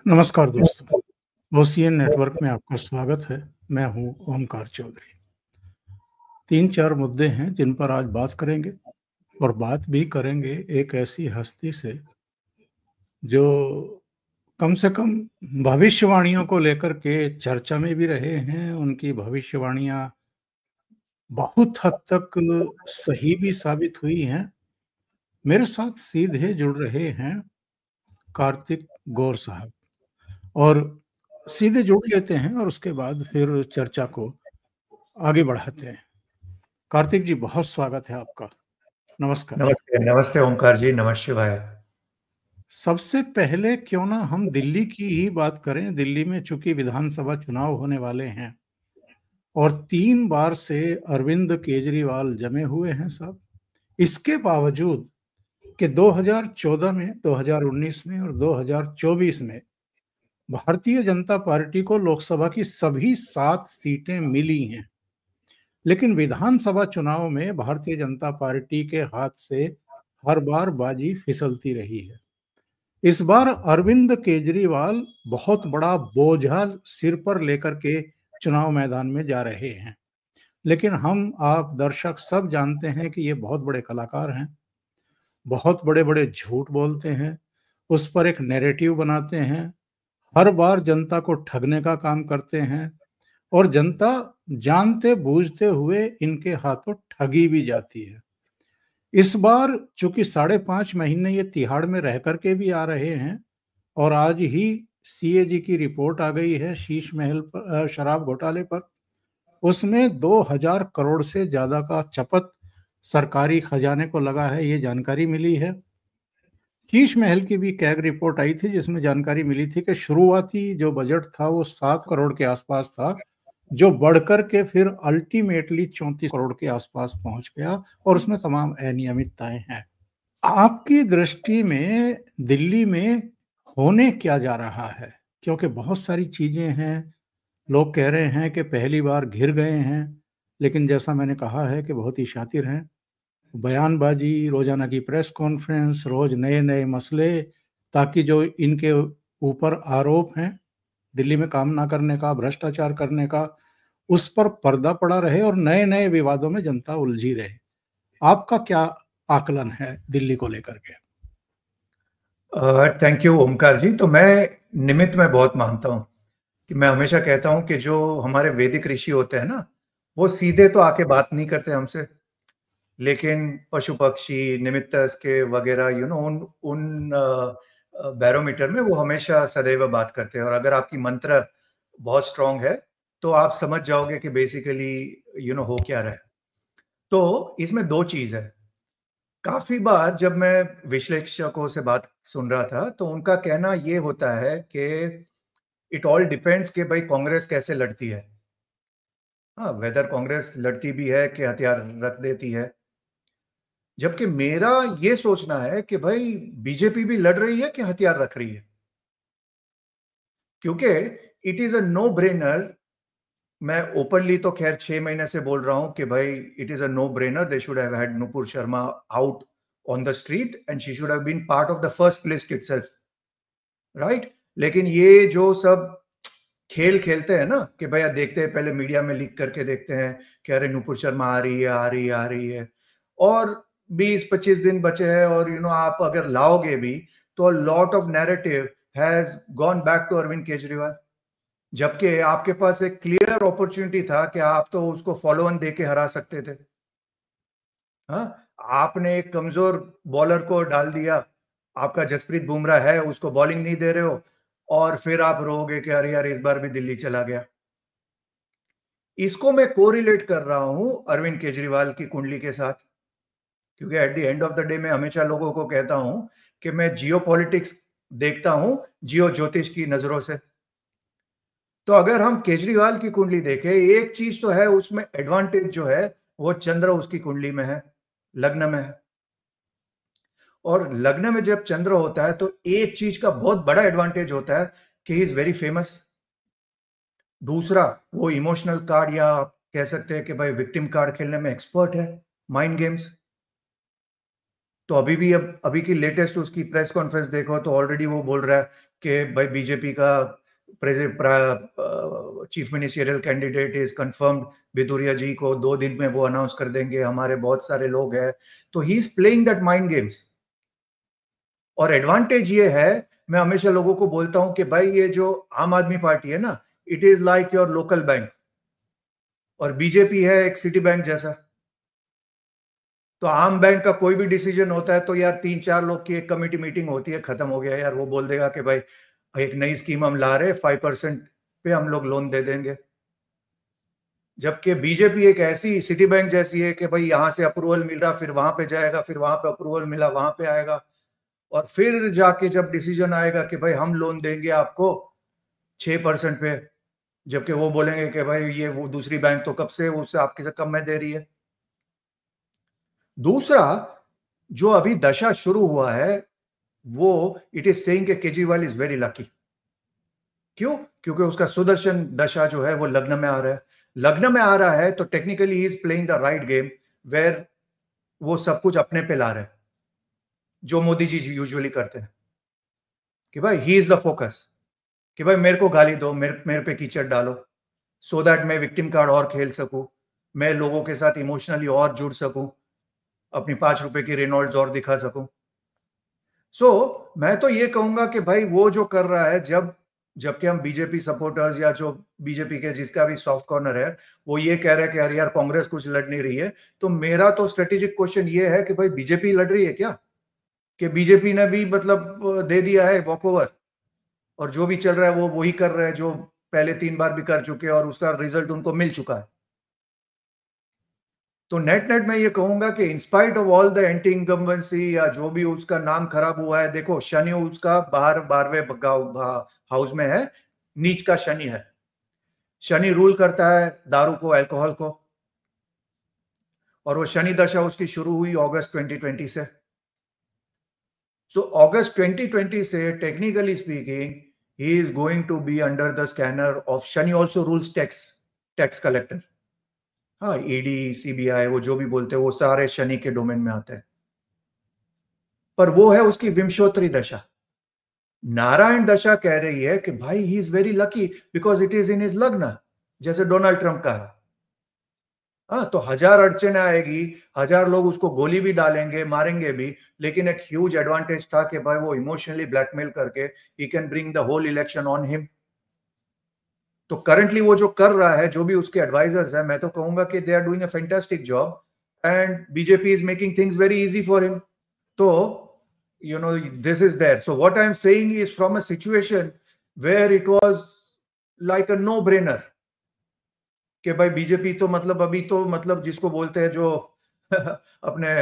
नमस्कार दोस्तों, OCN network में आपका स्वागत है। मैं हूं ओमकार चौधरी। 3-4 मुद्दे हैं जिन पर आज बात करेंगे और बात भी करेंगे एक ऐसी हस्ती से जो कम से कम भविष्यवाणियों को लेकर के चर्चा में भी रहे हैं। उनकी भविष्यवाणियां बहुत हद तक सही भी साबित हुई हैं। मेरे साथ सीधे जुड़ रहे हैं कार्तिक गौर साहब और सीधे जुड़ लेते हैं और उसके बाद फिर चर्चा को आगे बढ़ाते हैं। कार्तिक जी, बहुत स्वागत है आपका। नमस्कार। नमस्ते, नमस्ते ओमकार जी, नमः शिवाय। सबसे पहले क्यों ना हम दिल्ली की ही बात करें। दिल्ली में चूंकि विधानसभा चुनाव होने वाले हैं और 3 बार से अरविंद केजरीवाल जमे हुए हैं साहब। इसके बावजूद कि 2014 में, 2019 में और 2024 में भारतीय जनता पार्टी को लोकसभा की सभी 7 सीटें मिली हैं, लेकिन विधानसभा चुनाव में भारतीय जनता पार्टी के हाथ से हर बार बाजी फिसलती रही है। इस बार अरविंद केजरीवाल बहुत बड़ा बोझा सिर पर लेकर के चुनाव मैदान में जा रहे हैं, लेकिन हम आप दर्शक सब जानते हैं कि ये बहुत बड़े कलाकार हैं, बहुत बड़े बड़े झूठ बोलते हैं, उस पर एक नैरेटिव बनाते हैं, हर बार जनता को ठगने का काम करते हैं और जनता जानते बूझते हुए इनके हाथों ठगी भी जाती है। इस बार चूंकि 5.5 महीने ये तिहाड़ में रह करके भी आ रहे हैं और आज ही सीएजी की रिपोर्ट आ गई है शीश महल पर शराब घोटाले पर। उसमें 2000 करोड़ से ज्यादा का चपत सरकारी खजाने को लगा है, ये जानकारी मिली है। शीश महल की भी कैग रिपोर्ट आई थी जिसमें जानकारी मिली थी कि शुरुआती जो बजट था वो 7 करोड़ के आसपास था, जो बढ़कर के फिर अल्टीमेटली 34 करोड़ के आसपास पहुंच गया और उसमें तमाम अनियमितताएं हैं। आपकी दृष्टि में दिल्ली में होने क्या जा रहा है? क्योंकि बहुत सारी चीजें हैं, लोग कह रहे हैं कि पहली बार घिर गए हैं, लेकिन जैसा मैंने कहा है कि बहुत ही शातिर हैं। बयानबाजी, रोजाना की प्रेस कॉन्फ्रेंस, रोज नए नए मसले, ताकि जो इनके ऊपर आरोप हैं दिल्ली में काम ना करने का, भ्रष्टाचार करने का, उस पर पर्दा पड़ा रहे और नए नए विवादों में जनता उलझी रहे। आपका क्या आकलन है दिल्ली को लेकर के? थैंक यू ओमकार जी। तो मैं निमित्त में बहुत मानता हूँ कि मैं हमेशा कहता हूँ कि जो हमारे वैदिक ऋषि होते हैं ना, वो सीधे तो आके बात नहीं करते हमसे, लेकिन पशु पक्षी, निमित्तस्य वगैरह उन उन बैरोमीटर में वो हमेशा सदैव बात करते हैं। और अगर आपकी मंत्र बहुत स्ट्रांग है, तो आप समझ जाओगे कि बेसिकली हो क्या रहा है। तो इसमें 2 चीज़ है। काफ़ी बार जब मैं विश्लेषकों से बात सुन रहा था, तो उनका कहना ये होता है कि इट ऑल डिपेंड्स कि भाई कांग्रेस कैसे लड़ती है। हाँ, वेदर कांग्रेस लड़ती भी है कि हथियार रख देती है। जबकि मेरा ये सोचना है कि भाई बीजेपी भी लड़ रही है कि हथियार रख रही है। क्योंकि it is a no brainer. मैं ओपनली तो खैर 6 महीने से बोल रहा हूं कि भाई it is a no brainer, they should have had Nupur Sharma out on the street and she should have been part of the first list itself, right? लेकिन ये जो सब खेल खेलते हैं ना कि भैया देखते हैं, पहले मीडिया में लीक करके देखते हैं कि अरे नुपुर शर्मा आ रही है, आ रही है, आ रही है, और 20-25 दिन बचे हैं और आप अगर लाओगे भी तो lot of narrative has gone back to Arvind Kejriwal. जबकि आपके पास एक क्लियर अपॉर्चुनिटी था कि आप तो उसको फॉलो ऑन दे के हरा सकते थे। हाँ, आपने एक कमजोर बॉलर को डाल दिया, आपका जसप्रीत बुमराह है, उसको बॉलिंग नहीं दे रहे हो, और फिर आप रोओगे कि अरे यार इस बार भी दिल्ली चला गया। इसको मैं कोरिलेट कर रहा हूं अरविंद केजरीवाल की कुंडली के साथ, क्योंकि at the end of the day मैं हमेशा लोगों को कहता हूं कि मैं जियो पॉलिटिक्स देखता हूं जियो ज्योतिष की नजरों से। तो अगर हम केजरीवाल की कुंडली देखें, एक चीज तो है उसमें एडवांटेज जो है, वो चंद्र उसकी कुंडली में है, लग्न में है। और लग्न में जब चंद्र होता है तो एक चीज का बहुत बड़ा एडवांटेज होता है कि ही इज वेरी फेमस। दूसरा, वो इमोशनल कार्ड, या आप कह सकते हैं कि भाई विक्टिम कार्ड खेलने में एक्सपर्ट है, माइंड गेम्स। तो अभी की लेटेस्ट उसकी प्रेस कॉन्फ्रेंस देखो तो ऑलरेडी वो बोल रहा है कि भाई बीजेपी का chief ministerial candidate is confirmed, Biduria ji को 2 दिन में वो अनाउंस कर देंगे, हमारे बहुत सारे लोग हैं। तो he is playing that mind games. और एडवांटेज ये है, मैं हमेशा लोगों को बोलता हूं कि भाई ये जो आम आदमी पार्टी है ना, it is like your local bank, और बीजेपी है एक सिटी बैंक जैसा। तो आम बैंक का कोई भी डिसीजन होता है तो यार 3-4 लोग की एक कमेटी मीटिंग होती है, खत्म हो गया यार। वो बोल देगा कि भाई एक नई स्कीम हम ला रहे, 5% पे हम लोग लोन दे देंगे। जबकि बीजेपी एक ऐसी सिटी बैंक जैसी है कि भाई यहां से अप्रूवल मिल रहा, फिर वहां पे जाएगा, फिर वहां पे अप्रूवल मिला, वहां पे आएगा, और फिर जाके जब डिसीजन आएगा कि भाई हम लोन देंगे आपको 6% पे, जबकि वो बोलेंगे कि भाई ये वो दूसरी बैंक तो कब से उससे आपके से कम में दे रही है। दूसरा जो अभी दशा शुरू हुआ है वो इट इज सेइंग कि केजरीवाल इज वेरी लकी। क्यों? क्योंकि उसका सुदर्शन दशा जो है वो लग्न में आ रहा है। लग्न में आ रहा है तो technically he is playing the right game, where वो सब कुछ अपने पे ला रहा है, जो मोदी जी यूजुअली करते हैं कि भाई ही इज द फोकस, कि भाई मेरे को गाली दो, मेरे पे कीचड़ डालो, सो दैट मैं विक्टिम कार्ड और खेल सकूं, मैं लोगों के साथ इमोशनली और जुड़ सकूं, अपनी 5 रुपए की रेनॉल्ड्स और दिखा सकूं। मैं तो ये कहूंगा कि भाई वो जो कर रहा है, जबकि हम बीजेपी सपोर्टर्स या जो बीजेपी के जिसका भी सॉफ्ट कॉर्नर है वो ये कह रहा है कि अरे यार कांग्रेस कुछ लड़ नहीं रही है, तो मेरा तो स्ट्रेटेजिक क्वेश्चन ये है कि भाई बीजेपी लड़ रही है क्या? कि बीजेपी ने भी मतलब दे दिया है वॉक ओवर, और जो भी चल रहा है वो वही कर रहे हैं जो पहले 3 बार भी कर चुके हैं और उसका रिजल्ट उनको मिल चुका है। तो नेट नेट मैं ये कहूंगा कि in spite of all the anti incumbency या जो भी उसका नाम खराब हुआ है, देखो शनि उसका 12वें हाउस में है, नीच का शनि है। शनि रूल करता है दारू को, अल्कोहल को, और वो शनि दशा उसकी शुरू हुई अगस्त 2020 से। सो अगस्त 2020 से technically speaking he is going to be under the scanner of Shani. Also rules tax collector. हाँ, ईडी, सीबीआई, वो जो भी बोलते हैं वो सारे शनि के डोमेन में आते हैं। पर वो है उसकी विंशोत्तरी दशा। नारायण दशा कह रही है कि भाई he is very lucky because it is in his लग्न, जैसे डोनाल्ड ट्रंप का है। हाँ, तो 1000 अड़चने आएगी, 1000 लोग उसको गोली भी डालेंगे, मारेंगे भी, लेकिन एक ह्यूज एडवांटेज था कि भाई वो इमोशनली ब्लैकमेल करके he can bring the whole election on him. तो करंटली वो जो कर रहा है, जो भी उसके एडवाइजर्स है, मैं तो कहूंगा कि they are doing a fantastic job and BJP is making things very easy for him. तो this is there. So what I'm saying is from a situation where it was like a no brainer कि भाई BJP तो मतलब अभी तो मतलब जिसको बोलते हैं जो अपने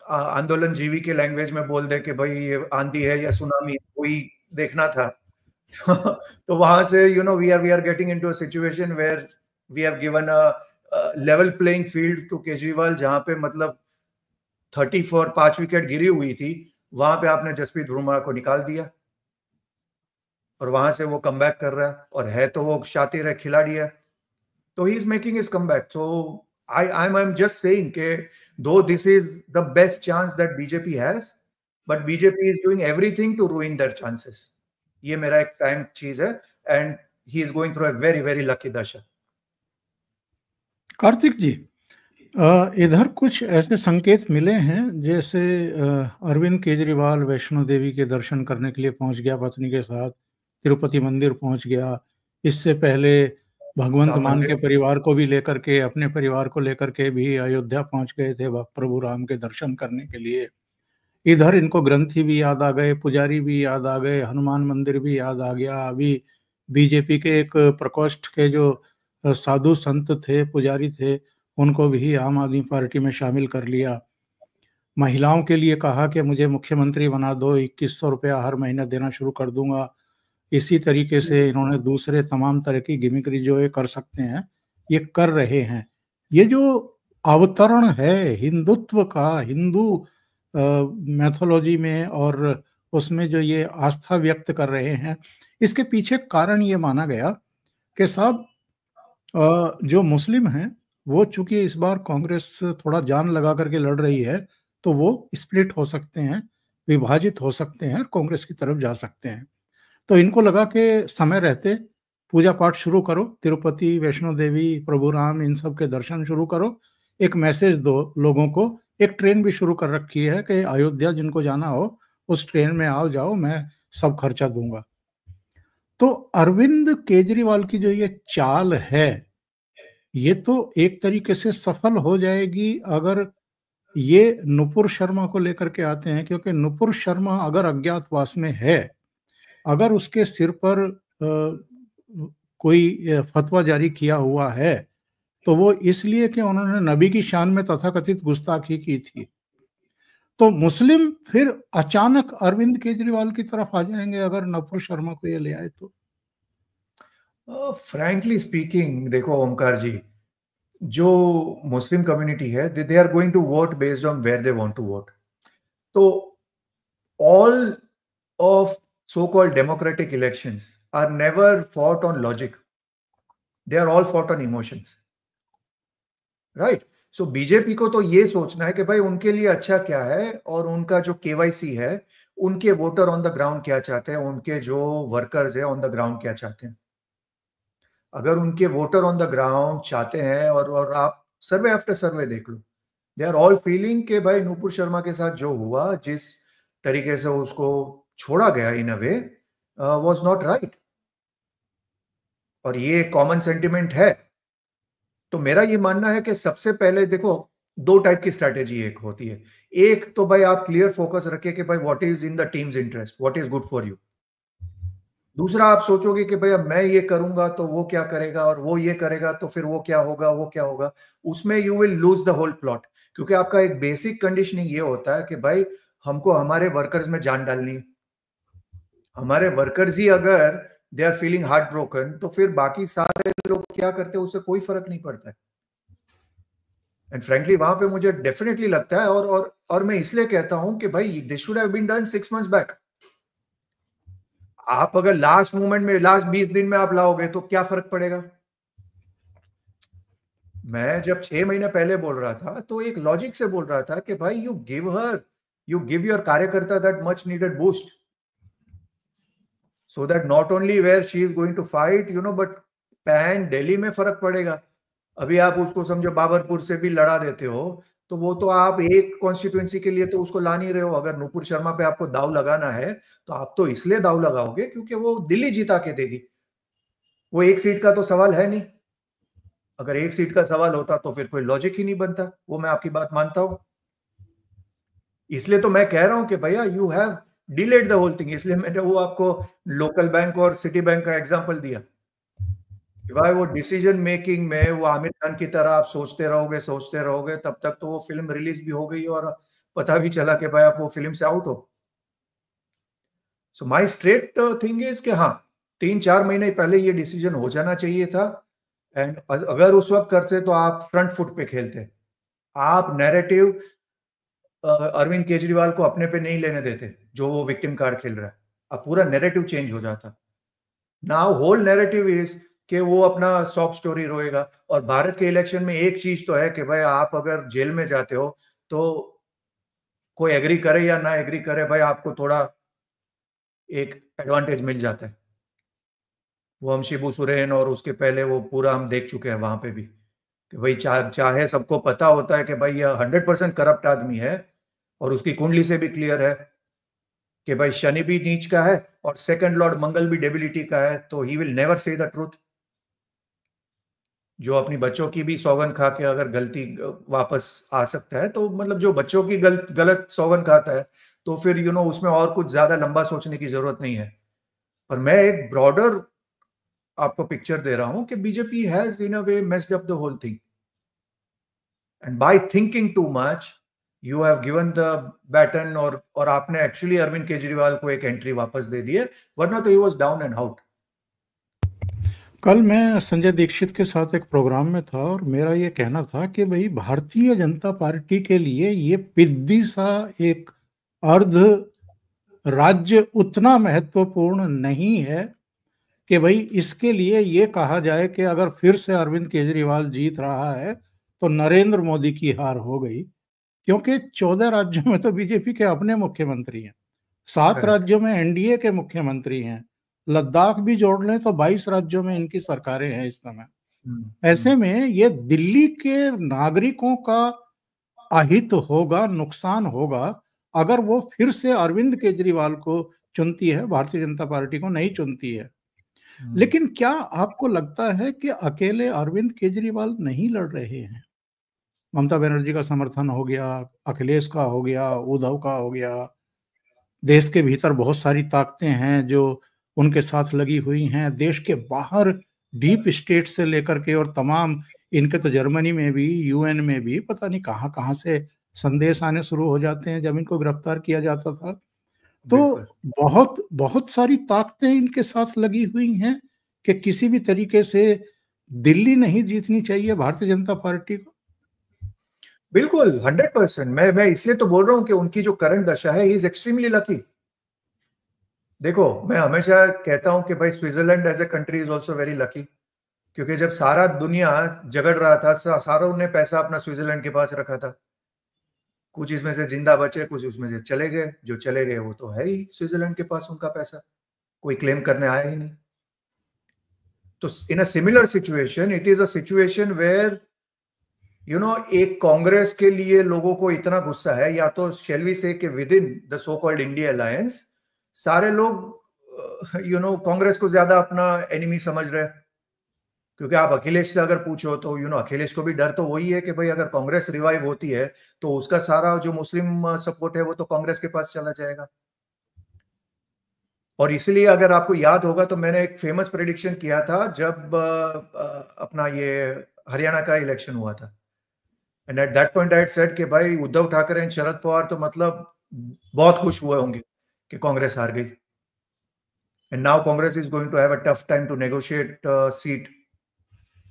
आंदोलन जीवी के लैंग्वेज में बोल दे कि भाई ये आंधी है या सुनामी, कोई देखना था। तो वहां से we are getting into a situation where we have given a level playing field to Kejriwal, जहां पे मतलब 5 विकेट गिरी हुई थी, वहां पे आपने जसप्रीत बुमराह को निकाल दिया और वहां से वो कम बैक कर रहा है, और है तो वो शातिर है, खिलाड़ी है, तो he is making his comeback. तो आई एम जस्ट सेइंग के दो this is the best chance that BJP has, but BJP is doing everything to ruin their chances. ये मेरा एक फैन चीज है, and he is going through a very very lucky dasha. Kartik जी, इधर कुछ ऐसे संकेत मिले हैं जैसे अरविंद केजरीवाल वैष्णो देवी के दर्शन करने के लिए पहुंच गया पत्नी के साथ, तिरुपति मंदिर पहुंच गया। इससे पहले भगवंत मान के परिवार को भी लेकर के, अपने परिवार को लेकर के भी अयोध्या पहुंच गए थे प्रभु राम के दर्शन करने के लिए। इधर इनको ग्रंथी भी याद आ गए, पुजारी भी याद आ गए, हनुमान मंदिर भी याद आ गया। अभी बीजेपी के एक प्रकोष्ठ के जो साधु संत थे, पुजारी थे, उनको भी आम आदमी पार्टी में शामिल कर लिया। महिलाओं के लिए कहा कि मुझे मुख्यमंत्री बना दो, 2100 रुपया हर महीने देना शुरू कर दूंगा। इसी तरीके से इन्होंने दूसरे तमाम तरह की गिमिकरी जो ये कर सकते हैं, ये कर रहे हैं। ये जो अवतरण है हिंदुत्व का, हिंदू मैथोलॉजी में, और उसमें जो ये आस्था व्यक्त कर रहे हैं, इसके पीछे कारण ये माना गया कि साहब जो मुस्लिम हैं वो चूंकि इस बार कांग्रेस थोड़ा जान लगा करके लड़ रही है, तो वो स्प्लिट हो सकते हैं, विभाजित हो सकते हैं, कांग्रेस की तरफ जा सकते हैं। तो इनको लगा कि समय रहते पूजा पाठ शुरू करो, तिरुपति, वैष्णो देवी, प्रभु राम, इन सब के दर्शन शुरू करो, एक मैसेज दो लोगों को। एक ट्रेन भी शुरू कर रखी है कि अयोध्या जिनको जाना हो उस ट्रेन में आओ जाओ, मैं सब खर्चा दूंगा। तो अरविंद केजरीवाल की जो ये चाल है, ये तो एक तरीके से सफल हो जाएगी अगर ये नुपुर शर्मा को लेकर के आते हैं, क्योंकि नुपुर शर्मा अगर अज्ञातवास में है, अगर उसके सिर पर कोई फतवा जारी किया हुआ है, तो वो इसलिए कि उन्होंने नबी की शान में तथाकथित गुस्ताखी की थी। तो मुस्लिम फिर अचानक अरविंद केजरीवाल की तरफ आ जाएंगे अगर नुपुर शर्मा को ये ले आए तो। फ्रैंकली स्पीकिंग, देखो ओमकार जी, जो मुस्लिम कम्युनिटी है, they are going to vote based on where they want to vote. तो all of so-called democratic elections are never fought on logic. They are all fought on emotions. Right? So BJP को तो ये सोचना है कि भाई उनके लिए अच्छा क्या है, और उनका जो केवाईसी है, उनके वोटर ऑन द ग्राउंड क्या चाहते हैं, उनके जो वर्कर्स है ऑन द ग्राउंड क्या चाहते हैं। अगर उनके वोटर ऑन द ग्राउंड चाहते हैं, और आप सर्वे आफ्टर सर्वे देख लो, दे आर ऑल फीलिंग कि भाई नुपुर शर्मा के साथ जो हुआ, जिस तरीके से उसको छोड़ा गया इन a way, was not right, और ये कॉमन सेंटिमेंट है। तो मेरा ये मानना है कि सबसे पहले देखो, दो टाइप की स्ट्रैटेजी एक होती है। एक तो भाई आप क्लियर फोकस रखिए कि भाई what is in the teams interest, what is good for you. दूसरा, आप सोचोगे कि भाई अब मैं ये करूंगा तो वो क्या करेगा, और वो ये करेगा तो फिर वो क्या होगा, वो क्या होगा। उसमें you will lose the whole plot, क्योंकि आपका एक बेसिक कंडीशनिंग ये होता है कि भाई हमको हमारे वर्कर्स में जान डालनी है। हमारे वर्कर्स ही अगर they are feeling heart broken, तो फिर बाकी सारे लोग क्या करते हैं उससे कोई फर्क नहीं पड़ता है। एंड फ्रेंकली वहां पे मुझे डेफिनेटली लगता है, और मैं इसलिए कहता हूं कि भाई this should have been done 6 months back. आप अगर लास्ट मोमेंट में, लास्ट 20 दिन में आप लाओगे तो क्या फर्क पड़ेगा। मैं जब 6 महीने पहले बोल रहा था तो एक लॉजिक से बोल रहा था कि भाई यू गिव योर कार्यकर्ता that much needed boost, so that not only where she is going to fight, but pan Delhi में फर्क पड़ेगा। अभी आप उसको समझो बाबरपुर से भी लड़ा देते हो, तो वो तो आप एक कॉन्स्टिट्यूएंसी के लिए तो उसको ला नहीं रहे हो। अगर नुपुर शर्मा पे आपको दाव लगाना है, तो आप तो इसलिए दाव लगाओगे क्योंकि वो दिल्ली जीता के देगी। वो एक सीट का तो सवाल है नहीं। अगर एक सीट का सवाल होता तो फिर कोई लॉजिक ही नहीं बनता। वो मैं आपकी बात मानता हूं। इसलिए तो मैं कह रहा हूं कि भैया you have delayed the whole thing. इसलिए मैंने वो आपको लोकल बैंक और सिटी बैंक का एग्जांपल दिया। भाई वो डिसीजन मेकिंग में वो आमिर खान की तरह आप सोचते रहोगे तब तक तो वो फिल्म रिलीज भी हो गई और पता भी चला कि भाई आप वो फिल्म से आउट हो। So my straight thing is कि हाँ, 3-4 महीने पहले ये डिसीजन हो जाना चाहिए था। एंड अगर उस वक्त करते तो आप फ्रंट फुट पे खेलते। आप नैरेटिव अरविंद केजरीवाल को अपने पे नहीं लेने देते जो वो विक्टिम कार्ड खेल रहा है। अब पूरा नैरेटिव चेंज हो जाता। नाउ होल नैरेटिव इज कि वो अपना सॉफ्ट स्टोरी रोएगा। और भारत के इलेक्शन में एक चीज तो है कि भाई आप अगर जेल में जाते हो तो कोई एग्री करे या ना एग्री करे, भाई आपको थोड़ा एक एडवांटेज मिल जाता है। वो हम शिबू सोरेन और उसके पहले वो पूरा हम देख चुके हैं वहां पे भी कि भाई चाहे सबको पता होता है कि भाई ये 100% करप्ट आदमी है, और उसकी कुंडली से भी क्लियर है कि भाई शनि भी नीच का है और सेकंड लॉर्ड मंगल भी डेबिलिटी का है, तो he will never say the truth. जो अपनी बच्चों की भी सौगंध खा के अगर गलती वापस आ सकता है, तो मतलब जो बच्चों की गलत सौगंध खाता है, तो फिर उसमें और कुछ ज्यादा लंबा सोचने की जरूरत नहीं है। पर मैं एक ब्रॉडर आपको पिक्चर दे रहा हूं कि BJP has in a way messed up the whole thing, and by thinking too much you have given the baton, और आपने एक्चुअली अरविंद केजरीवाल को एक एंट्री वापस दे दी है, वरना तो he was down and out. कल मैं संजय दीक्षित के साथ एक प्रोग्राम में था और मेरा ये कहना था कि भाई भारतीय जनता पार्टी के लिए ये पिद्दी सा एक अर्ध राज्य उतना महत्वपूर्ण नहीं है कि भाई इसके लिए ये कहा जाए कि अगर फिर से अरविंद केजरीवाल जीत रहा है तो नरेंद्र मोदी की हार हो गई। क्योंकि 14 राज्यों में तो बीजेपी के अपने मुख्यमंत्री हैं, 7 Correct. राज्यों में एनडीए के मुख्यमंत्री हैं, लद्दाख भी जोड़ लें तो 22 राज्यों में इनकी सरकारें हैं इस समय। ऐसे में ये दिल्ली के नागरिकों का अहित होगा, नुकसान होगा अगर वो फिर से अरविंद केजरीवाल को चुनती है, भारतीय जनता पार्टी को नहीं चुनती है। लेकिन क्या आपको लगता है कि अकेले अरविंद केजरीवाल नहीं लड़ रहे हैं? ममता बनर्जी का समर्थन हो गया, अखिलेश का हो गया, उद्धव का हो गया, देश के भीतर बहुत सारी ताकतें हैं जो उनके साथ लगी हुई हैं, देश के बाहर डीप स्टेट से लेकर के और तमाम इनके तो जर्मनी में भी, यूएन में भी पता नहीं कहाँ कहाँ से संदेश आने शुरू हो जाते हैं जब इनको गिरफ्तार किया जाता था। तो बहुत बहुत सारी ताकतें इनके साथ लगी हुई हैं कि किसी भी तरीके से दिल्ली नहीं जीतनी चाहिए भारतीय जनता पार्टी को। बिल्कुल 100%। मैं इसलिए तो बोल रहा हूं कि उनकी जो करंट दशा है, ही इज एक्सट्रीमली लकी। देखो, मैं हमेशा कहता हूं कि भाई Switzerland as a country is also very lucky, क्योंकि जब सारा दुनिया झगड़ रहा था, सारों ने पैसा अपना स्विट्जरलैंड के पास रखा था। कुछ इसमें से जिंदा बचे, कुछ उसमें से चले गए। जो चले गए वो तो है ही स्विट्जरलैंड के पास उनका पैसा, कोई क्लेम करने आया ही नहीं। तो in a similar situation, it is a situation where एक कांग्रेस के लिए लोगों को इतना गुस्सा है, या तो शैल वी से कि with in the so called India alliance सारे लोग कांग्रेस को ज्यादा अपना एनिमी समझ रहे हैं। क्योंकि आप अखिलेश से अगर पूछो तो अखिलेश को भी डर तो वही है कि भाई अगर कांग्रेस रिवाइव होती है तो उसका सारा जो मुस्लिम सपोर्ट है वो तो कांग्रेस के पास चला जाएगा। और इसलिए अगर आपको याद होगा तो मैंने एक फेमस प्रेडिक्शन किया था जब अपना ये हरियाणा का इलेक्शन हुआ था। And at that point I said कि भाई उद्धव ठाकरे एंड शरद पवार तो मतलब बहुत खुश हुए होंगे कि कांग्रेस हार गई। And now Congress is going to have a tough time to negotiate seat,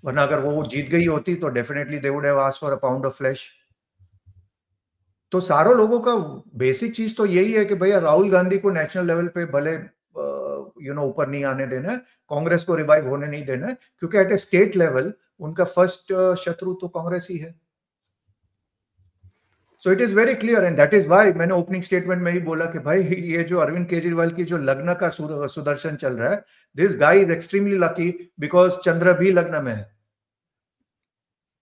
वरना अगर वो जीत गई होती तो definitely they would have asked for a pound of flesh. तो सारों लोगों का बेसिक चीज तो यही है कि भैया राहुल गांधी को नेशनल लेवल पे भले ऊपर नहीं आने देना है, कांग्रेस को रिवाइव होने नहीं देना है, क्योंकि एट ए स्टेट लेवल उनका फर्स्ट शत्रु तो कांग्रेस ही है। So it is very clear and that is why मैंने ओपनिंग स्टेटमेंट में ही बोला कि भाई ये जो अरविंद केजरीवाल की जो लग्न का सुदर्शन चल रहा है, this guy is extremely lucky because चंद्र भी लग्न में है।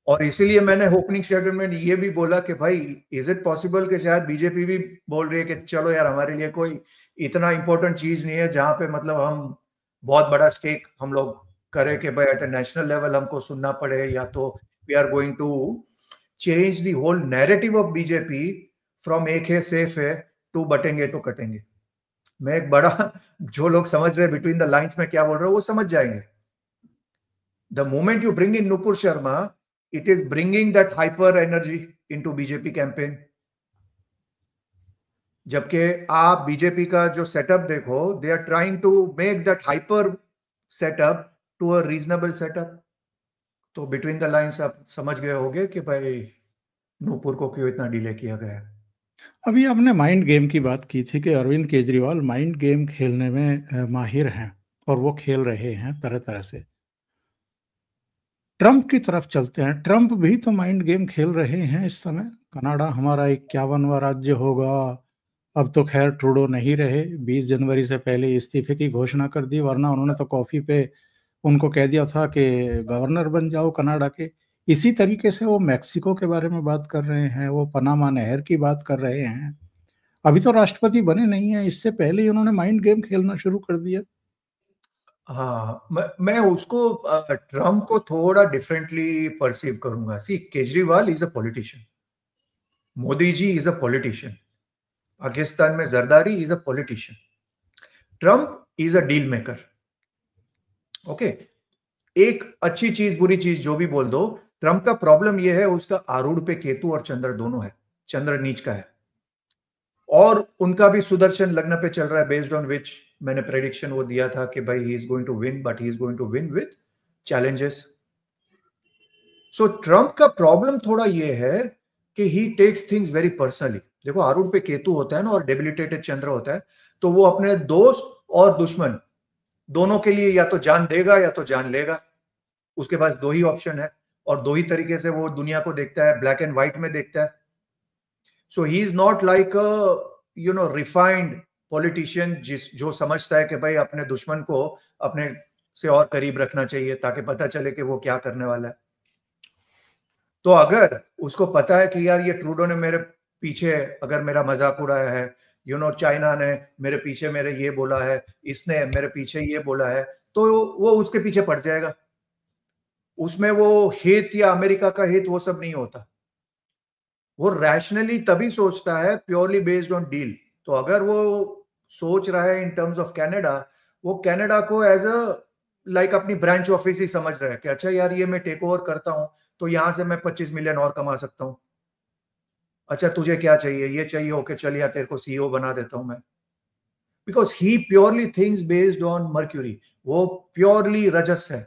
और इसीलिए मैंने ओपनिंग स्टेटमेंट में ये भी बोला कि भाई इज इट पॉसिबल कि शायद बीजेपी भी बोल रही है कि चलो यार हमारे लिए कोई इतना इंपॉर्टेंट चीज नहीं है जहां पे मतलब हम बहुत बड़ा स्टेक हम लोग करें कि भाई एट ए नेशनल लेवल हमको सुनना पड़े, या तो we are going to change the whole narrative of BJP from एक है सेफ है टू बटेंगे तो कटेंगे। मैं एक बड़ा जो लोग समझ रहे बिटवीन द लाइंस में क्या बोल रहा हूँ वो समझ जाएंगे। The moment you bring in Nupur Sharma, it is bringing that hyper energy into BJP campaign. जबकि आप बीजेपी का जो सेटअप देखो, they are trying to make that hyper setup to a reasonable setup. तो बिटवीन द लाइंस आप समझ गए होंगे कि भाई नूपुर को क्यों इतना डिले किया गया। अभी आपने माइंड गेम की बात की थी कि अरविंद केजरीवाल माइंड गेम खेलने में माहिर हैं और वो खेल रहे हैं तरह तरह से। ट्रंप की तरफ चलते हैं, ट्रंप भी तो माइंड गेम खेल रहे हैं इस समय। कनाडा हमारा 51वां राज्य होगा, अब तो खैर ट्रूडो नहीं रहे, 20 जनवरी से पहले इस्तीफे की घोषणा कर दी, वरना उन्होंने तो कॉफी पे उनको कह दिया था कि गवर्नर बन जाओ कनाडा के। इसी तरीके से वो मैक्सिको के बारे में बात कर रहे हैं, वो पनामा नहर की बात कर रहे हैं। अभी तो राष्ट्रपति बने नहीं है, इससे पहले ही उन्होंने माइंड गेम खेलना शुरू कर दिया। हाँ, मैं उसको ट्रम्प को थोड़ा डिफरेंटली परसीव करूंगा। See, Kejriwal is a politician, Modi ji is a politician, Pakistan में Zardari is a politician, Trump is a deal maker. Okay, एक अच्छी चीज बुरी चीज जो भी बोल दो, ट्रम्प का प्रॉब्लम यह है उसका आरूढ़ पे केतु और चंद्र दोनों है, चंद्र नीच का है, और उनका भी सुदर्शन लग्न पे चल रहा है, बेस्ड ऑन विच मैंने प्रेडिक्शन वो दिया था कि भाई he is going to win, but he is going to win with challenges. So Trump का प्रॉब्लम थोड़ा ये है कि he takes things very personally. देखो, आरूढ़ पे केतु होता है ना और डेबिलिटेटेड चंद्र होता है, तो वो अपने दोस्त और दुश्मन दोनों के लिए या तो जान देगा या तो जान लेगा। उसके पास दो ही ऑप्शन है और दो ही तरीके से वो दुनिया को देखता है, ब्लैक एंड व्हाइट में देखता है। So he is not like refined politician जो समझता है कि भाई अपने दुश्मन को अपने से और करीब रखना चाहिए ताकि पता चले कि वो क्या करने वाला है। तो अगर उसको पता है कि यार ये ट्रूडो ने मेरे पीछे अगर मेरा मजाक उड़ाया है, चाइना ने मेरे पीछे मेरे ये बोला है, इसने मेरे पीछे ये बोला है, तो वो उसके पीछे पड़ जाएगा। उसमें वो हित या अमेरिका का हित वो सब नहीं होता। वो रैशनली तभी सोचता है प्योरली बेस्ड ऑन डील। तो अगर वो सोच रहा है इन टर्म्स ऑफ कनाडा, वो कनाडा को एज अ लाइक अपनी ब्रांच ऑफिस ही समझ रहा है कि अच्छा यार ये मैं टेक ओवर करता हूं तो यहां से मैं 25 मिलियन और कमा सकता हूं। अच्छा तुझे क्या चाहिए? ये चाहिए, ओके चल यार तेरे को सीईओ बना देता हूं मैं। Because he purely things based on Mercury, वो प्योरली रजस है।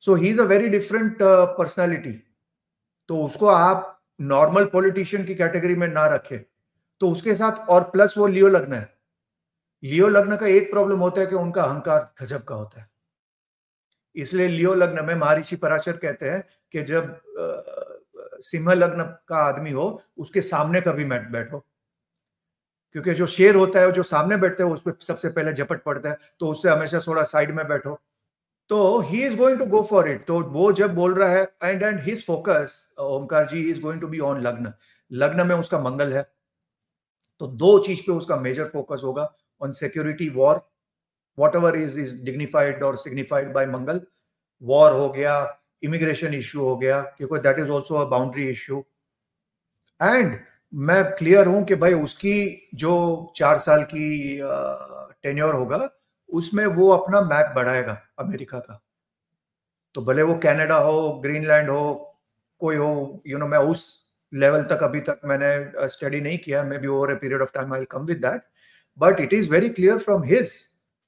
So he is a very different personality. तो उसको आप नॉर्मल पॉलिटिशियन की कैटेगरी में ना रखें। तो उसके साथ और प्लस वो लियो लग्न है। लियो लग्न का एक प्रॉब्लम होता है कि उनका अहंकार गजब का होता है। इसलिए लियो लग्न में महर्षि पराशर कहते हैं कि जब सिंह लग्न का आदमी हो उसके सामने कभी मत बैठो, क्योंकि जो शेर होता है जो सामने बैठते हैं उस पर सबसे पहले झपट पड़ता है, तो उससे हमेशा थोड़ा साइड में बैठो। तो he is going to go for it. तो वो जब बोल रहा है and his focus Omkar ji is going to be on lagna. लग्न में उसका मंगल है, तो दो चीज पे उसका मेजर फोकस होगा, on security, war, what ever is dignified और सिग्निफाइड बाय मंगल। वॉर हो गया, इमिग्रेशन इश्यू हो गया, क्योंकि that is also a boundary issue. And मैं क्लियर हूं कि भाई उसकी जो 4 साल की टेन्योर होगा उसमें वो अपना मैप बढ़ाएगा अमेरिका का। तो भले वो कनाडा हो, ग्रीनलैंड हो, कोई हो, मैं उस लेवल तक अभी तक मैंने स्टडी नहीं किया, may be over a period of time I will come with that. But it is very clear from his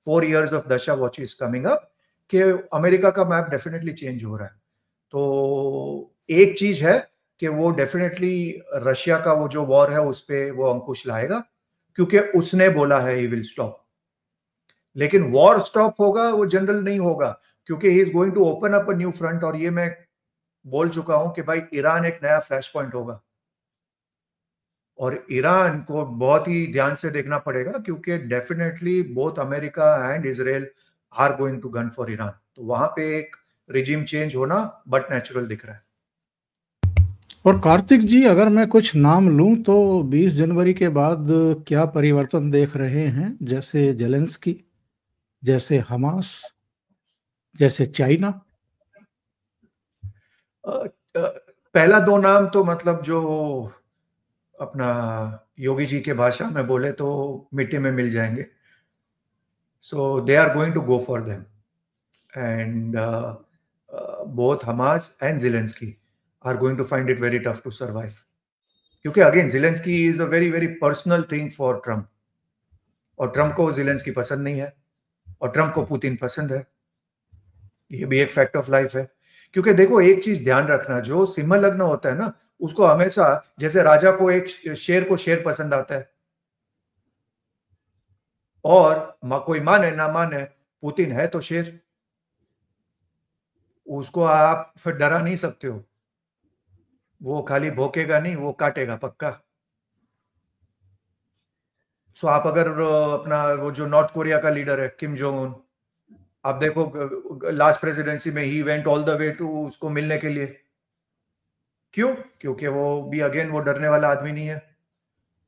4 years of दशा वॉच इज कमिंग अप कि अमेरिका का मैप डेफिनेटली चेंज हो रहा है। तो एक चीज है कि वो डेफिनेटली रशिया का वो जो वॉर है उस पर वो अंकुश लाएगा, क्योंकि उसने बोला है ही विल स्टॉप। लेकिन वॉर स्टॉप होगा वो जनरल नहीं होगा, क्योंकि he is going to open up a new front. और ये मैं बोल चुका हूं कि भाई ईरान एक नया फ्लैश पॉइंट होगा, और ईरान को बहुत ही ध्यान से देखना पड़ेगा, क्योंकि definitely both America and Israel are going to gun for Iran. तो वहां पे एक रिजिम चेंज होना बट नेचुरल दिख रहा है। और कार्तिक जी, अगर मैं कुछ नाम लूं तो 20 जनवरी के बाद क्या परिवर्तन देख रहे हैं? जैसे जेलेंस्की, जैसे हमास, जैसे चाइना। अ, अ, पहला दो नाम तो मतलब जो अपना योगी जी के भाषा में बोले तो मिट्टी में मिल जाएंगे। So they are going to go for them, and both Hamas and Zelensky are going to find it very tough to survive. क्योंकि again Zelensky is a very very personal thing for Trump, और Trump को Zelensky पसंद नहीं है, और Trump को Putin पसंद है। ये भी एक फैक्ट ऑफ लाइफ है। क्योंकि देखो एक चीज ध्यान रखना, जो सिंह लग्न होता है ना उसको हमेशा, जैसे राजा को एक शेर को शेर पसंद आता है, और कोई माने ना माने पुतिन है तो शेर, उसको आप डरा नहीं सकते हो। वो खाली भोंकेगा नहीं, वो काटेगा पक्का। सो आप अगर अपना वो जो नॉर्थ कोरिया का लीडर है किम जोंग उन, आप देखो लास्ट प्रेसिडेंसी में he went all the way to उसको मिलने के लिए। क्यों? क्योंकि वो भी अगेन वो डरने वाला आदमी नहीं है।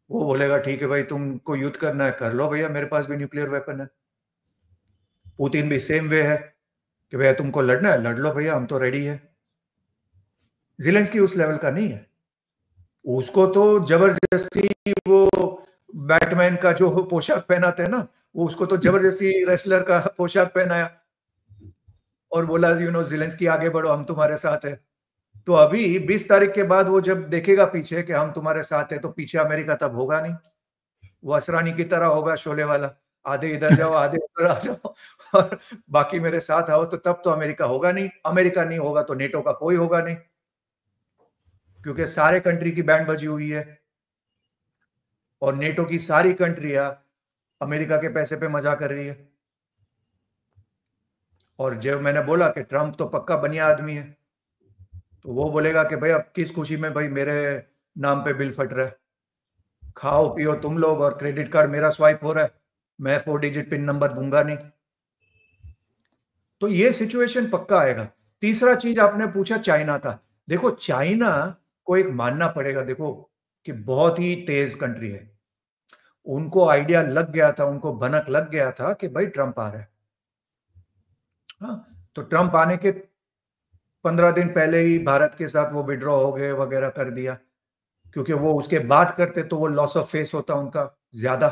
वो बोलेगा ठीक है भाई तुमको युद्ध करना है कर लो भैया, मेरे पास भी न्यूक्लियर वेपन है। पुतिन भी सेम वे है कि भैया तुमको लड़ना है लड़ लो भैया, हम तो रेडी है। जिलेंस्की उस लेवल का नहीं है। उसको तो जबरदस्ती वो बैटमैन का जो पोशाक पहनाते हैं ना, वो उसको तो जबरदस्ती रेसलर का पोशाक पहनाया और बोला जिलेंस्की आगे बढ़ो हम तुम्हारे साथ है। तो अभी 20 तारीख के बाद वो जब देखेगा पीछे कि हम तुम्हारे साथ है, तो पीछे अमेरिका तब होगा नहीं। वो असरानी की तरह होगा शोले वाला, आधे इधर जाओ आधे उधर आ जाओ और बाकी मेरे साथ आओ। तो तब तो अमेरिका होगा नहीं, अमेरिका नहीं होगा तो नेटो का कोई होगा नहीं, क्योंकि सारे कंट्री की बैंड बजी हुई है, और नेटो की सारी कंट्रियां अमेरिका के पैसे पे मजा कर रही है। और जब मैंने बोला कि ट्रम्प तो पक्का बढ़िया आदमी है, तो वो बोलेगा कि भाई अब किस खुशी में भाई मेरे नाम पे बिल फट रहा है, खाओ पियो तुम लोग और क्रेडिट कार्ड मेरा स्वाइप हो रहा है, मैं 4 डिजिट पिन नंबर दूंगा नहीं। तो ये सिचुएशन पक्का आएगा। तीसरा चीज आपने पूछा चाइना का, देखो चाइना को एक मानना पड़ेगा, देखो कि बहुत ही तेज कंट्री है, उनको आइडिया लग गया था, उनको भनक लग गया था कि भाई ट्रंप आ रहा है। हाँ, तो ट्रंप आने के 15 दिन पहले ही भारत के साथ वो विड्रॉ हो गए वगैरह कर दिया, क्योंकि वो उसके बाद करते तो वो लॉस ऑफ फेस होता उनका ज्यादा,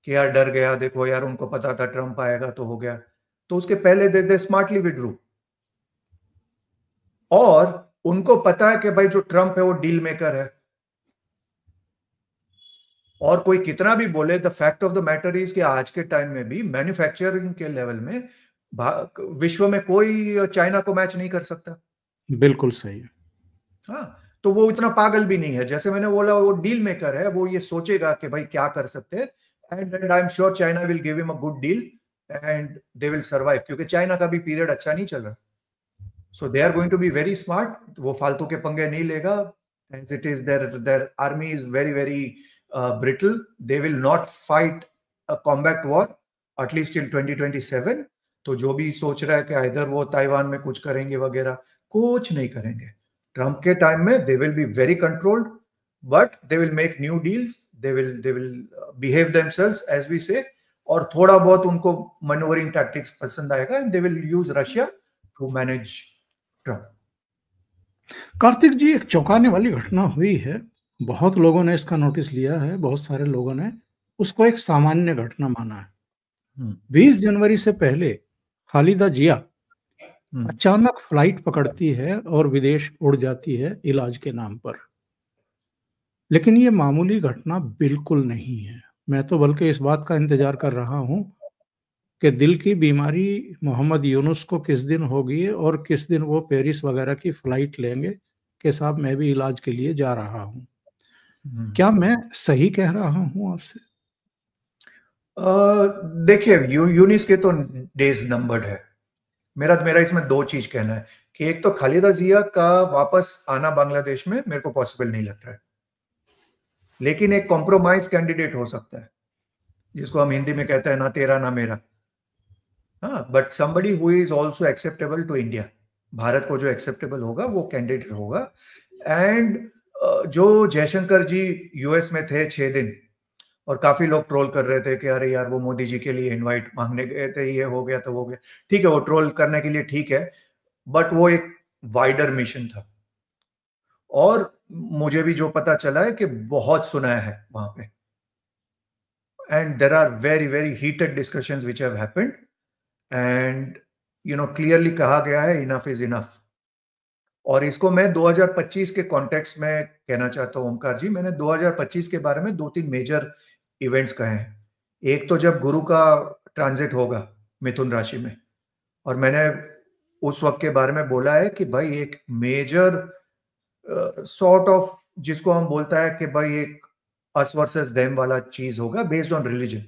कि यार डर गया, देखो यार उनको पता था ट्रंप आएगा तो हो गया। तो उसके पहले दे स्मार्टली विड्रू, और उनको पता है कि भाई जो ट्रंप है वो डील मेकर है, और कोई कितना भी बोले, the fact of the matter is कि आज के टाइम में भी मैन्युफैक्चरिंग के लेवल में विश्व में कोई चाइना को मैच नहीं कर सकता। बिल्कुल सही है। हाँ, तो वो इतना पागल भी नहीं है, जैसे मैंने बोला वो डील मेकर है, वो ये सोचेगा कि भाई क्या कर सकते हैं, and I am sure China will give him a good deal and they will survive, क्योंकि चाइना का भी पीरियड अच्छा नहीं चल रहा। So they are going to be very smart, वो फालतू के पंगे नहीं लेगा, as it is their army is very very brittle, they will not fight a combat war at least till 2027। तो जो भी सोच रहा है कि इधर वो ताइवान में कुछ करेंगे वगैरह, कुछ नहीं करेंगे। ट्रंप के टाइम में they will be very controlled, but they will make new deals, they will behave themselves as we say, और थोड़ा बहुत उनको मैन्यूवरिंग टैक्टिक्स पसंद आएगा, and they will use Russia to manage Trump. Kartik ji, एक चौंकाने वाली घटना हुई है, बहुत लोगों ने इसका नोटिस लिया है, बहुत सारे लोगों ने उसको एक सामान्य घटना माना है। 20 जनवरी से पहले खालिदा जिया अचानक फ्लाइट पकड़ती है और विदेश उड़ जाती है इलाज के नाम पर। लेकिन ये मामूली घटना बिल्कुल नहीं है। मैं तो बल्कि इस बात का इंतजार कर रहा हूं कि दिल की बीमारी मोहम्मद यूनुस को किस दिन होगी और किस दिन वो पेरिस वगैरह की फ्लाइट लेंगे कि साहब मैं भी इलाज के लिए जा रहा हूं। क्या मैं सही कह रहा हूं आपसे? देखिए यूनिस के तो डेज नंबर्ड है। मेरा इसमें दो चीज कहना है, कि एक तो खालिदा जिया का वापस आना बांग्लादेश में मेरे को पॉसिबल नहीं लगता है, लेकिन एक कॉम्प्रोमाइज कैंडिडेट हो सकता है, जिसको हम हिंदी में कहते हैं ना तेरा ना मेरा। हाँ, but somebody who is also acceptable to India, Bharat को जो एक्सेप्टेबल होगा वो कैंडिडेट होगा। एंड जो जयशंकर जी यूएस में थे 6 दिन, और काफी लोग ट्रोल कर रहे थे कि अरे यार वो मोदी जी के लिए इनवाइट मांगने गए थे, ये हो गया तो हो गया। ठीक है, वो ट्रोल करने के लिए ठीक है, बट वो एक वाइडर मिशन था, और मुझे भी जो पता चला है कि बहुत सुनाया है वहां पे, and there are very very heated discussions which have happened, and clearly कहा गया है इनफ इज इनफ। और इसको मैं 2025 के कॉन्टेक्स्ट में कहना चाहता हूं ओमकार जी। मैंने 2025 के बारे में 2-3 मेजर इवेंट्स कहे हैं। एक तो जब गुरु का ट्रांजिट होगा मिथुन राशि में, और मैंने उस वक्त के बारे में बोला है कि भाई एक मेजर सॉर्ट ऑफ, जिसको हम बोलता है कि भाई एक अस वर्सेस देम वाला चीज होगा बेस्ड ऑन रिलीजन।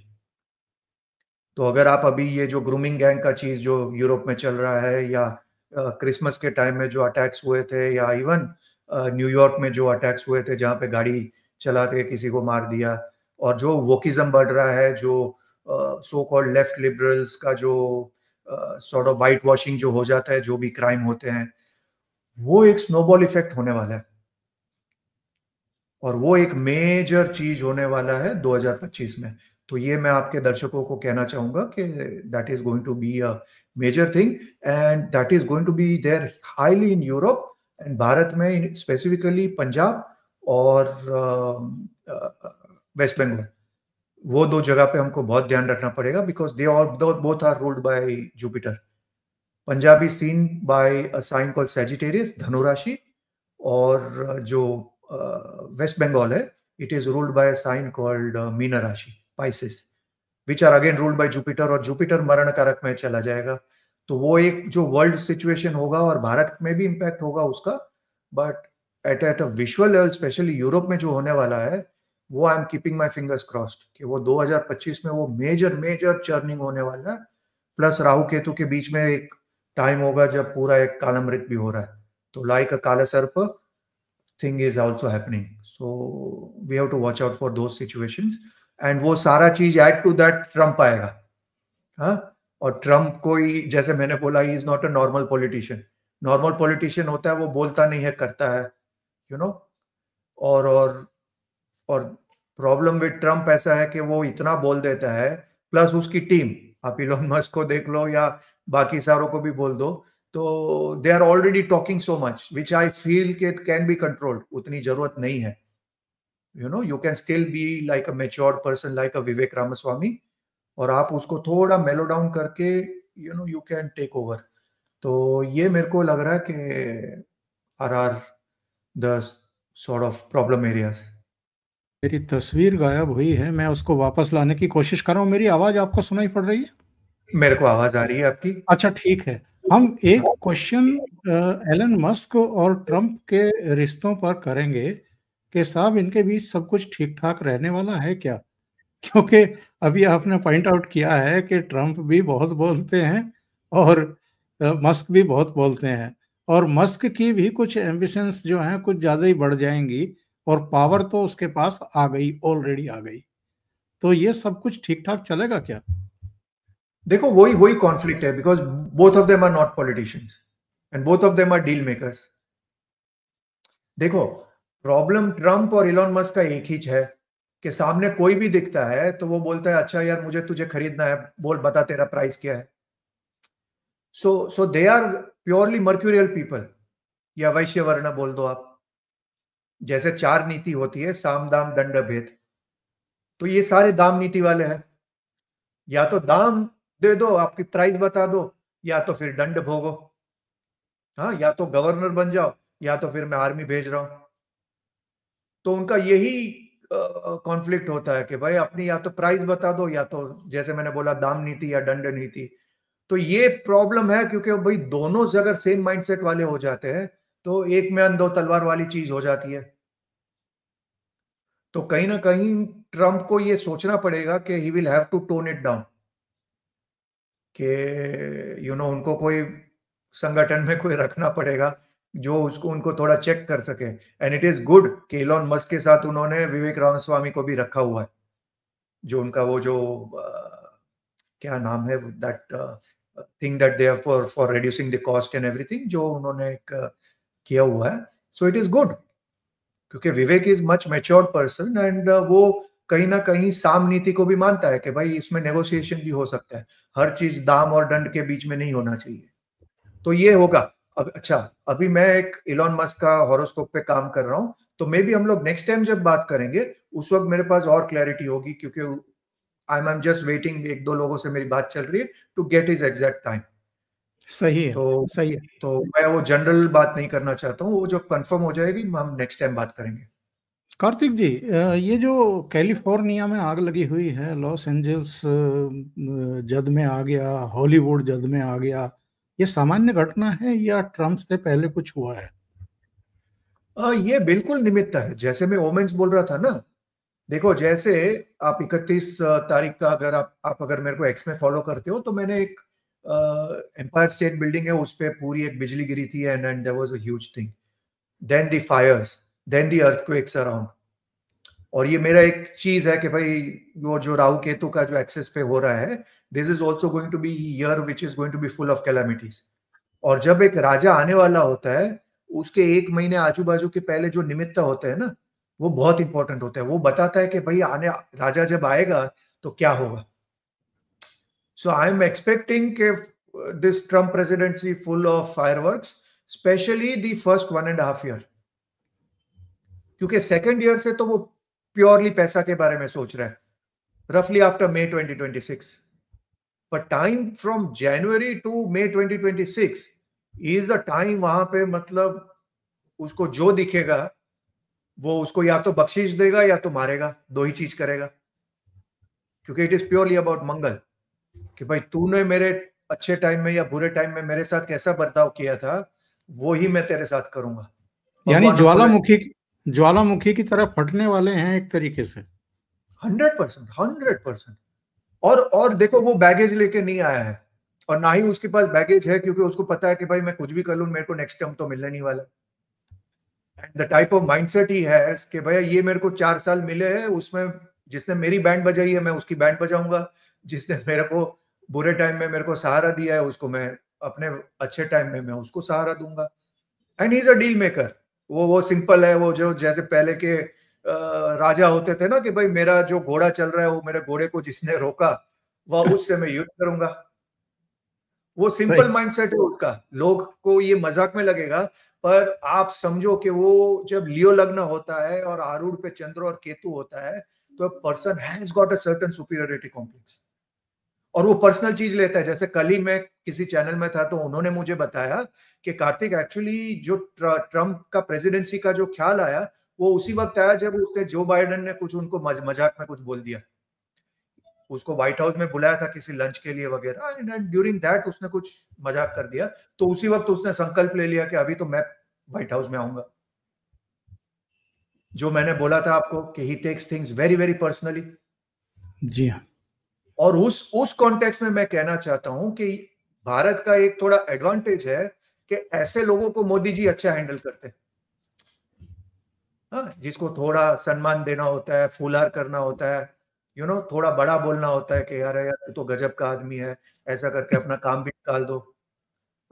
तो अगर आप अभी ये जो ग्रूमिंग गैंग का चीज जो यूरोप में चल रहा है, या क्रिसमस के टाइम में जो अटैक्स हुए थे, या इवन न्यूयॉर्क में जो अटैक्स हुए थे जहां पे गाड़ी चलाते किसी को मार दिया, और जो वोकिज्म बढ़ रहा है, जो सो कॉल्ड लेफ्ट लिबरल्स का जो सॉर्ट ऑफ वाइट वॉशिंग जो हो जाता है, जो भी क्राइम होते हैं, वो एक स्नोबॉल इफेक्ट होने वाला है, और वो एक मेजर चीज होने वाला है 2025 में। तो ये मैं आपके दर्शकों को कहना चाहूंगा कि that is going to be a major thing, and that is going to be there highly in Europe, and Bharat में स्पेसिफिकली पंजाब और वेस्ट बंगाल, वो दो जगह पे हमको बहुत ध्यान रखना पड़ेगा, because they all both are ruled by Jupiter. Punjab is seen by a sign called Sagittarius, धनु राशि, और जो वेस्ट बंगाल है, it is ruled by a sign called मीना राशि, Pisces, which are again ruled by Jupiter, और जुपिटर मरण कारक में चला जाएगा। तो वो एक जो वर्ल्ड सिचुएशन होगा, और भारत में भी इंपैक्ट होगा उसका, but at a visual level, specially Europe में जो होने वाला है, वो I am keeping my fingers crossed कि वो 2025 में वो मेजर मेजर चर्निंग होने वाला है। प्लस राहु केतु के बीच में एक टाइम होगा जब पूरा एक कालमृत भी हो रहा है। तो लाइक अ काला सर्प, thing is also happening. So we have to watch out for those situations. And वो सारा चीज add to that ट्रम्प आएगा. हाँ, और ट्रम्प कोई, जैसे मैंने बोला, ही is not a normal politician. Normal politician होता है वो बोलता नहीं है, करता है, यू नो. और प्रॉब्लम विद ट्रम्प ऐसा है कि वो इतना बोल देता है, प्लस उसकी टीम, आप इलोन मस्क को देख लो या बाकी सारों को भी बोल दो, तो they are already talking so much which I feel कि इट कैन बी कंट्रोल्ड. उतनी जरूरत नहीं है. You know, you can still be like a matured person like a Vivek Ramaswamy, और आप उसको थोड़ा मेलो डाउन करके, you know, you can take over. तो ये मेरे को लग रहा है कि are the sort of problem areas. मेरी तस्वीर गायब हुई है, मैं उसको वापस लाने की कोशिश कर रहा हूँ. मेरी आवाज आपको सुनाई पड़ रही है? मेरे को आवाज आ रही है आपकी. अच्छा, ठीक है. हम एक क्वेश्चन एलन मस्क और ट्रम्प के रिश्तों पर करेंगे कि साहब इनके बीच सब कुछ ठीक ठाक रहने वाला है क्या? क्योंकि अभी आपने पॉइंट आउट किया है कि ट्रम्प भी बहुत बोलते हैं और मस्क भी बहुत बोलते हैं, और मस्क की भी कुछ एम्बिशंस जो हैं कुछ ज़्यादा ही बढ़ जाएंगी, और पावर तो उसके पास आ गई, ऑलरेडी आ गई. तो ये सब कुछ ठीक ठाक चलेगा क्या? देखो, वही वही कॉन्फ्लिक्ट है, because both of them are not politicians and both of them are deal makers. देखो, प्रॉब्लम ट्रम्प और इलॉन मस्क का एक ही है कि सामने कोई भी दिखता है तो वो बोलता है, अच्छा यार मुझे तुझे खरीदना है, बोल बता तेरा प्राइस क्या है. So they are purely mercurial people, या वैश्य वर्ण बोल दो आप. जैसे 4 नीति होती है, साम दाम दंड भेद, तो ये सारे दाम नीति वाले हैं. या तो दाम दे दो, आपकी प्राइस बता दो, या तो फिर दंड भोगो. हाँ, या तो गवर्नर बन जाओ, या तो फिर मैं आर्मी भेज रहा हूं. तो उनका यही कॉन्फ्लिक्ट होता है कि भाई अपनी या तो प्राइस बता दो, या तो जैसे मैंने बोला दाम नीति या दंड नीति. तो ये प्रॉब्लम है, क्योंकि भाई दोनों अगर सेम माइंडसेट वाले हो जाते हैं तो एक में दो तलवार वाली चीज हो जाती है. तो कहीं ना कहीं ट्रम्प को ये सोचना पड़ेगा कि he will have to tone it down, कि यू नो उनको कोई संगठन में कोई रखना पड़ेगा जो उसको उनको थोड़ा चेक कर सके. एंड इट इज गुड कि इलॉन मस्क के साथ उन्होंने विवेक रामास्वामी को भी रखा हुआ है, जो उनका वो जो क्या नाम है, that thing that they for reducing the cost and everything, जो उन्होंने एक किया हुआ है. सो इट इज गुड, क्योंकि Vivek is much matured person, and वो कहीं ना कहीं साम नीति को भी मानता है कि भाई इसमें नेगोशिएशन भी हो सकता है, हर चीज दाम और दंड के बीच में नहीं होना चाहिए. तो ये होगा. अब अच्छा, अभी मैं एक इलॉन मस्क का हॉरोस्कोप पे काम कर रहा हूं, तो मे बी हम लोग नेक्स्ट टाइम जब बात करेंगे उस वक्त मेरे पास और क्लैरिटी होगी, क्योंकि आई एम जस्ट वेटिंग, एक दो लोगों से मेरी बात चल रही है to get his exact time. सही है, तो सही है. तो मैं वो जनरल बात नहीं करना चाहता हूँ, वो जो कंफर्म हो जाएगी हम नेक्स्ट टाइम बात करेंगे. कार्तिक जी, ये जो कैलिफोर्निया में आग लगी हुई है, लॉस एंजल्स जद में आ गया, हॉलीवुड जद में आ गया, ये सामान्य घटना है या ट्रम्प से पहले कुछ हुआ है? ये बिल्कुल निमित्त है, जैसे मैं ओमेंस बोल रहा था ना. देखो, जैसे आप 31 तारीख का, अगर आप अगर मेरे को एक्स में फॉलो करते हो, तो मैंने एक एम्पायर स्टेट बिल्डिंग है, उस पे पूरी एक बिजली गिरी थी, and there was a huge thing. Then the fires, then the earthquakes around. और ये मेरा एक चीज है कि भाई वो जो राहु केतु का जो एक्सेस पे हो रहा है, this is also going to be year which is going to be full of calamities. और जब एक राजा आने वाला होता है, उसके 1 महीने आजू बाजू के पहले जो निमित्त होते हैं ना, वो बहुत इंपॉर्टेंट होता है. वो बताता है कि भाई आने राजा जब आएगा तो क्या होगा. सो आई एम एक्सपेक्टिंग कि this Trump presidency full of fireworks, specially the first 1.5 year. क्योंकि सेकेंड ईयर से तो वो प्योरली पैसा के बारे में सोच रहा है, रफली after May 2026. But time from January to May 2026 is the time, वहां पे मतलब उसको जो दिखेगा वो उसको या तो बख्शिश देगा या तो मारेगा, दो ही चीज करेगा. क्योंकि इट इज प्योरली अबाउट मंगल, कि भाई तूने मेरे अच्छे टाइम में या बुरे टाइम में मेरे साथ कैसा बर्ताव किया था, वो ही मैं तेरे साथ करूंगा. यानी भगवानों को ज्वालामुखी की तरह फटने वाले हैं एक तरीके से. 100%, 100%. और देखो, वो बैगेज लेके नहीं आया है, और ना ही उसके पास बैगेज है, क्योंकि उसको पता है कि भाई मैं कुछ भी कर लूं, मेरे को नेक्स्ट टर्म तो मिलने नहीं वाला. द टाइप ऑफ माइंडसेट ही है कि भैया ये मेरे को 4 साल मिले हैं, उसमें जिसने मेरी बैंड बजाई है मैं उसकी बैंड बजाऊंगा, जिसने मेरे को बुरे टाइम में मेरे को सहारा दिया है उसको मैं अपने अच्छे टाइम में मैं उसको सहारा दूंगा। And he is a deal maker. वो सिंपल है, वो जो जैसे पहले के राजा होते थे ना कि भाई मेरा जो घोड़ा चल रहा है वो मेरे घोड़े को जिसने रोका वह उससे मैं युद्ध करूंगा। वो सिंपल सही। माइंडसेट है उसका। लोग को ये मजाक में लगेगा, पर आप समझो कि वो जब लियो लग्न होता है और आरूढ़ पे चंद्र और केतु होता है तो person has got a certain superiority complex, और वो पर्सनल चीज लेता है। जैसे कल ही मैं किसी चैनल में था तो उन्होंने मुझे बताया कि कार्तिक एक्चुअली जो ट्रम्प का प्रेसिडेंसी का जो ख्याल आया वो उसी वक्त आया जब उसने जो बाइडेन ने कुछ उनको मजाक में कुछ बोल दिया। उसको व्हाइट हाउस में बुलाया था किसी लंच के लिए वगैरह, एंड ड्यूरिंग दैट उसने कुछ मजाक कर दिया, तो उसी वक्त उसने संकल्प ले लिया कि अभी तो मैं व्हाइट हाउस में आऊंगा। जो मैंने बोला था आपको कि he takes things very very personally. जी हाँ। और उस कॉन्टेक्स्ट में मैं कहना चाहता हूं कि भारत का एक थोड़ा एडवांटेज है कि ऐसे लोगों को मोदी जी अच्छा हैंडल करते हैं। हाँ, जिसको थोड़ा सम्मान देना होता है, फूलहार करना होता है, थोड़ा बड़ा बोलना होता है कि यार यार तू तो गजब का आदमी है, ऐसा करके अपना काम भी निकाल दो।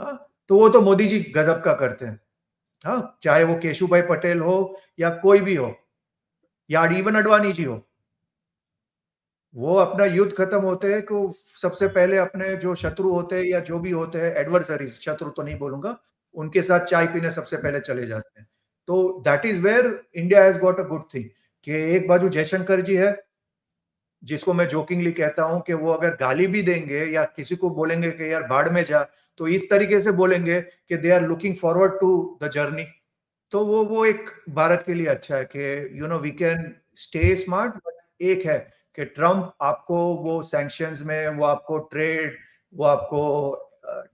हाँ, तो वो तो मोदी जी गजब का करते हैं। हाँ, चाहे वो केशु भाई पटेल हो या कोई भी हो या इवन अडवाणी जी हो, वो अपना युद्ध खत्म होते हैं को सबसे पहले अपने जो शत्रु होते हैं या जो भी होते हैं एडवर्सरीज, शत्रु तो नहीं बोलूंगा, उनके साथ चाय पीने सबसे पहले चले जाते हैं। तो that is where India has got a good thing कि एक बाजू जयशंकर जी है जिसको मैं जोकिंगली कहता हूं कि वो अगर गाली भी देंगे या किसी को बोलेंगे कि यार भाड़ में जा, तो इस तरीके से बोलेंगे कि they are looking forward to the journey. तो वो एक भारत के लिए अच्छा है कि we can stay smart. But एक है कि ट्रम्प आपको वो सैंक्शंस में, वो आपको ट्रेड, वो आपको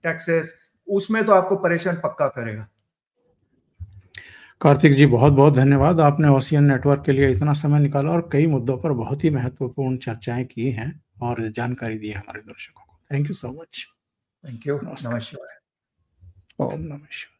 टैक्सेस, उसमें तो आपको परेशान पक्का करेगा। कार्तिक जी, बहुत बहुत धन्यवाद। आपने ओशियन नेटवर्क के लिए इतना समय निकाला और कई मुद्दों पर बहुत ही महत्वपूर्ण चर्चाएं की हैं और जानकारी दी है हमारे दर्शकों को। Thank you so much. Thank you. नमस्कार। नमस्कार। ओम नमः शिवाय।